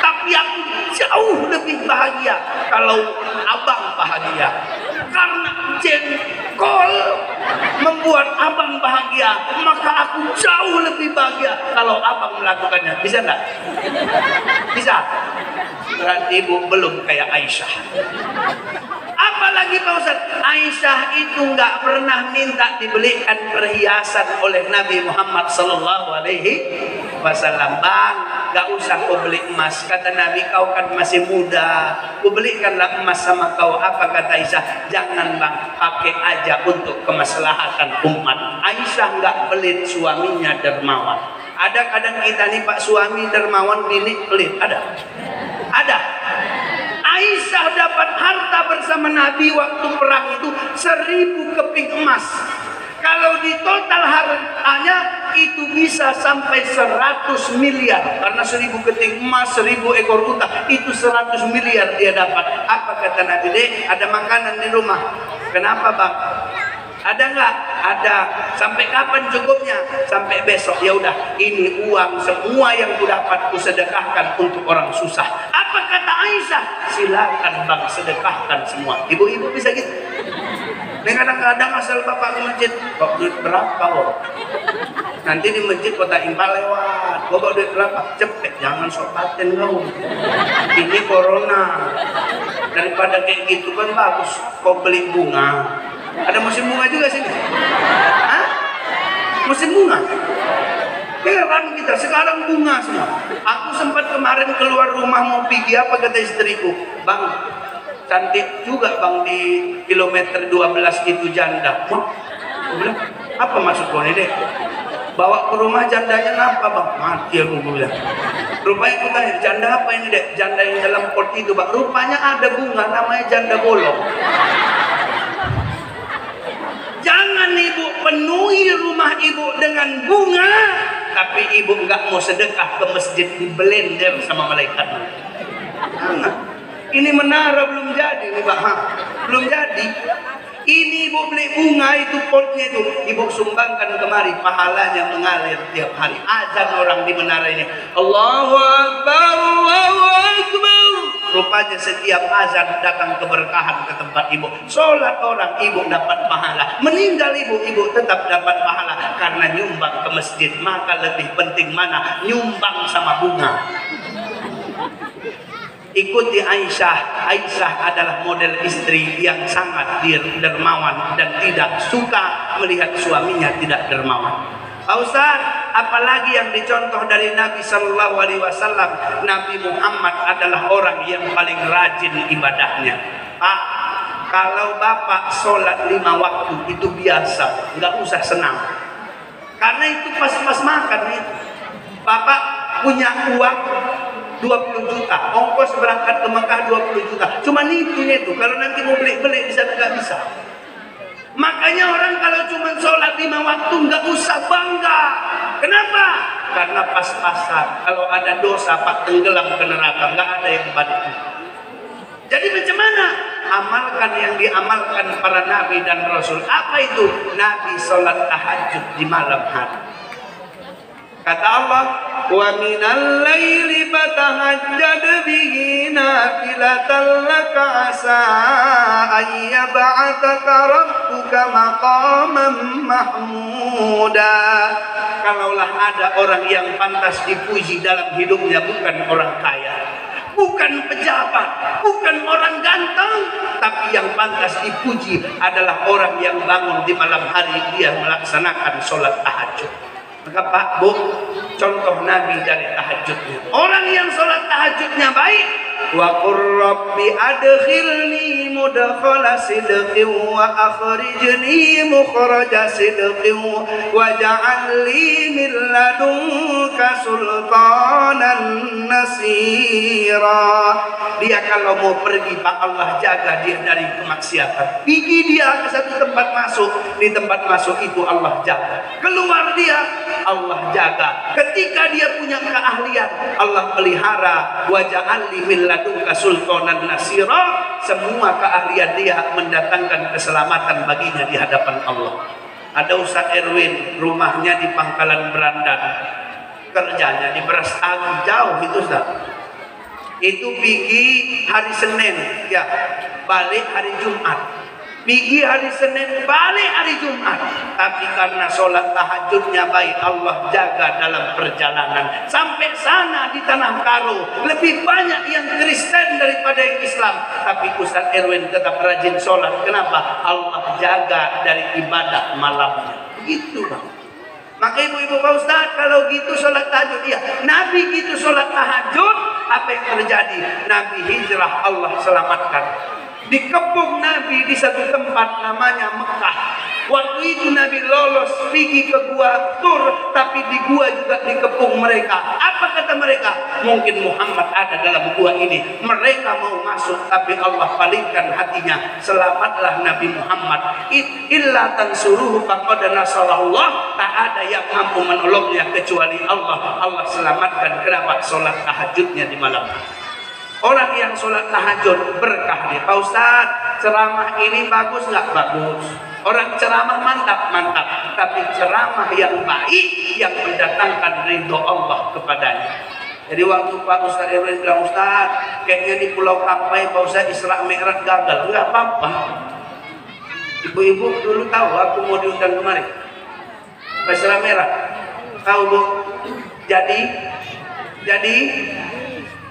tapi aku jauh lebih bahagia kalau abang bahagia. Karena jengkol membuat abang bahagia, maka aku jauh lebih bahagia kalau abang melakukannya. Bisa enggak? Bisa. Berarti ibu belum kayak Aisyah. Apalagi Pak Ustaz, Aisyah itu nggak pernah minta dibelikan perhiasan oleh Nabi Muhammad Sallallahu Alaihi Wasallam. Bang, nggak usah kau beli emas, kata Nabi, kau kan masih muda, kau belikanlah emas sama kau. Apa kata Aisyah? Jangan bang, pakai aja untuk kemaslahatan umat. Aisyah nggak pelit, suaminya dermawan. Ada kadang kita nih Pak suami dermawan, bini pelit, ada. Aisyah dapat harta bersama Nabi waktu perang itu 1000 keping emas. Kalau di total hartanya itu bisa sampai 100 miliar. Karena 1000 keping emas, 1000 ekor unta, itu 100 miliar dia dapat. Apa kata Nabi? Dek, ada makanan di rumah. Kenapa bang? Ada nggak? Ada. Sampai kapan cukupnya? Sampai besok. Ya udah, ini uang semua yang ku dapat ku sedekahkan untuk orang susah. Apa kata Aisyah? Silakan bang, sedekahkan semua. Ibu-ibu bisa gitu. Nah, kadang-kadang asal bapak ke masjid, kok duit berapa kok? Nanti di masjid kota impal lewat. Kok duit berapa? Cepet, jangan sok paten kau. Ini corona. Daripada kayak gitu kan bagus. Kau beli bunga. Ada musim bunga juga sini. Hah? Musim bunga. Heran kita, sekarang bunga semua. Aku sempat kemarin keluar rumah mau pergi, apa kata istriku? Bang, cantik juga bang di kilometer 12 itu janda. Aku bilang, apa maksud kau ini dek? Bawa ke rumah jandanya apa bang? Mati aku bilang. Rupanya aku tanya, janda apa ini dek? Janda yang dalam pot itu bang. Rupanya ada bunga namanya janda bolong. Jangan ibu penuhi rumah ibu dengan bunga, tapi ibu nggak mau sedekah ke masjid, di blender sama malaikat. Ini menara belum jadi nih Pak, belum jadi. Ini ibu beli bunga itu potnya itu, ibu sumbangkan kemari, pahalanya mengalir tiap hari. Azan orang di menara ini, Allahu Akbar, Allahu Akbar. Rupanya setiap azan datang keberkahan ke tempat ibu. Sholat orang ibu dapat pahala, meninggal ibu tetap dapat pahala karena nyumbang ke masjid. Maka lebih penting mana? Nyumbang sama bunga. Ikuti Aisyah. Aisyah adalah model istri yang sangat dermawan dan tidak suka melihat suaminya tidak dermawan. Pak Ustaz, apalagi yang dicontoh dari Nabi Sallallahu Alaihi Wasallam? Nabi Muhammad adalah orang yang paling rajin ibadahnya. Pak, kalau bapak sholat 5 waktu itu biasa, nggak usah senang. Karena itu pas-pas makan itu. Bapak punya uang 20 juta, ongkos berangkat ke Mekah 20 juta. Cuma itu. Kalau nanti mau beli di sana nggak bisa. Makanya orang kalau cuma sholat 5 waktu nggak usah bangga. Kenapa? Karena pas-pasan. Kalau ada dosa pak tenggelam ke neraka, nggak ada yang balik. Jadi macam mana? Amalkan yang diamalkan para nabi dan rasul. Apa itu? Nabi sholat tahajud di malam hari. Kata Allah, wa minal laili fatahajjad bihi nafilatan laka asa ayyab'ataka rabbuka maqaman mahmuda. Kalaulah ada orang yang pantas dipuji dalam hidupnya, bukan orang kaya, bukan pejabat, bukan orang ganteng, tapi yang pantas dipuji adalah orang yang bangun di malam hari dia melaksanakan sholat tahajud. Maka Pak Bu, contoh Nabi dari tahajudnya. Orang yang sholat tahajudnya baik. Wa qur rabbi adkhilni mudkhala sidqin wa akhrijni mukhraja sidqin waj'al li min ladunka sultanan nasira. Dia kalau mau pergi Pak Allah jaga dia dari kemaksiatan. Pergi dia ke satu tempat masuk, di tempat masuk itu Allah jaga. Keluar dia Allah jaga. Ketika dia punya keahlian, Allah pelihara. Waja'al li min ladunka sultanan nasira. Semua keahlian dia mendatangkan keselamatan baginya di hadapan Allah. Ada Ustaz Erwin, rumahnya di Pangkalan Berandan, kerjanya di Beras Agung, jauh itu Ustaz. Itu pergi hari Senin, ya, balik hari Jumat. Pergi hari Senin, balik hari Jumat. Tapi karena sholat tahajudnya baik, Allah jaga dalam perjalanan. Sampai sana di Tanah Karo, lebih banyak yang Kristen daripada yang Islam. Tapi Ustaz Erwin tetap rajin sholat. Kenapa? Allah jaga dari ibadah malamnya. Begitu Bang. Maka ibu-ibu Pak Ustaz, kalau gitu sholat tahajud, iya. Nabi gitu sholat tahajud, apa yang terjadi? Nabi hijrah, Allah selamatkan. Dikepung Nabi di satu tempat namanya Mekah. Waktu itu Nabi lolos pergi ke gua Tur, tapi di gua juga dikepung mereka. Apa kata mereka? Mungkin Muhammad ada dalam gua ini. Mereka mau masuk, tapi Allah palingkan hatinya. Selamatlah Nabi Muhammad. Illa tansuruhu faqad nasarallah. Tak ada yang mampu menolongnya kecuali Allah. Allah selamatkan. Kenapa? Sholat tahajudnya di malam. Orang yang sholat tahajud berkah dia. Pak Ustaz, ceramah ini bagus nggak? Bagus. Orang ceramah mantap, mantap. Tapi ceramah yang baik yang mendatangkan ridho Allah kepadanya. Jadi waktu Pak Ustaz Erwin bilang, Ustaz, kayaknya di Pulau Kampai Pak Ustaz Isra Mi'raj gagal. Enggak apa-apa. Ibu-ibu dulu tahu aku mau diundang kemarin. Isra Mi'raj. Tahu Bu? Jadi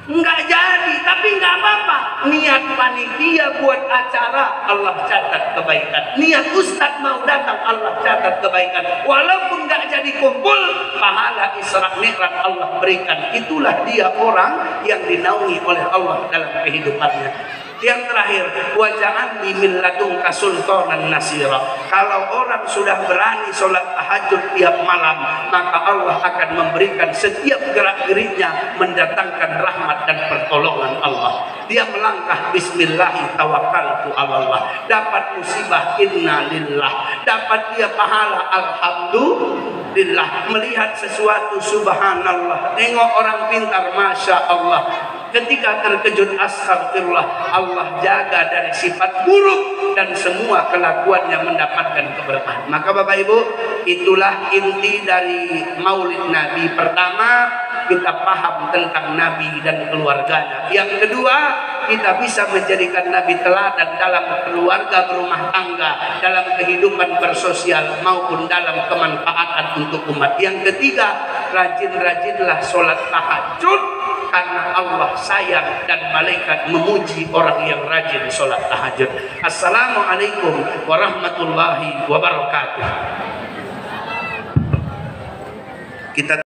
enggak jadi, tapi enggak apa-apa. Niat panitia buat acara, Allah catat kebaikan. Niat ustaz mau datang, Allah catat kebaikan. Walaupun enggak jadi kumpul, pahala Isra Mi'raj Allah berikan. Itulah dia orang yang dinaungi oleh Allah dalam kehidupannya. Yang terakhir, waja'an li min ladunka sultanan nasira. Kalau orang sudah berani sholat tahajud tiap malam, maka Allah akan memberikan setiap gerak-geriknya mendatangkan rahmat dan pertolongan Allah. Dia melangkah bismillah tawakkaltu ala Allah. Dapat musibah inna lillah. Dapat dia pahala alhamdulillah. Melihat sesuatu subhanallah. Tengok orang pintar masya Allah. Ketika terkejut astagfirullah, Allah jaga dari sifat buruk dan semua kelakuannya mendapatkan keberkahan. Maka Bapak Ibu, itulah inti dari Maulid Nabi. Pertama, kita paham tentang Nabi dan keluarganya. Yang kedua, kita bisa menjadikan Nabi teladan dalam keluarga berumah tangga, dalam kehidupan bersosial maupun dalam kemanfaatan untuk umat. Yang ketiga, rajin-rajinlah sholat tahajud karena Allah sayang dan malaikat memuji orang yang rajin sholat tahajud. Assalamualaikum warahmatullahi wabarakatuh. Kita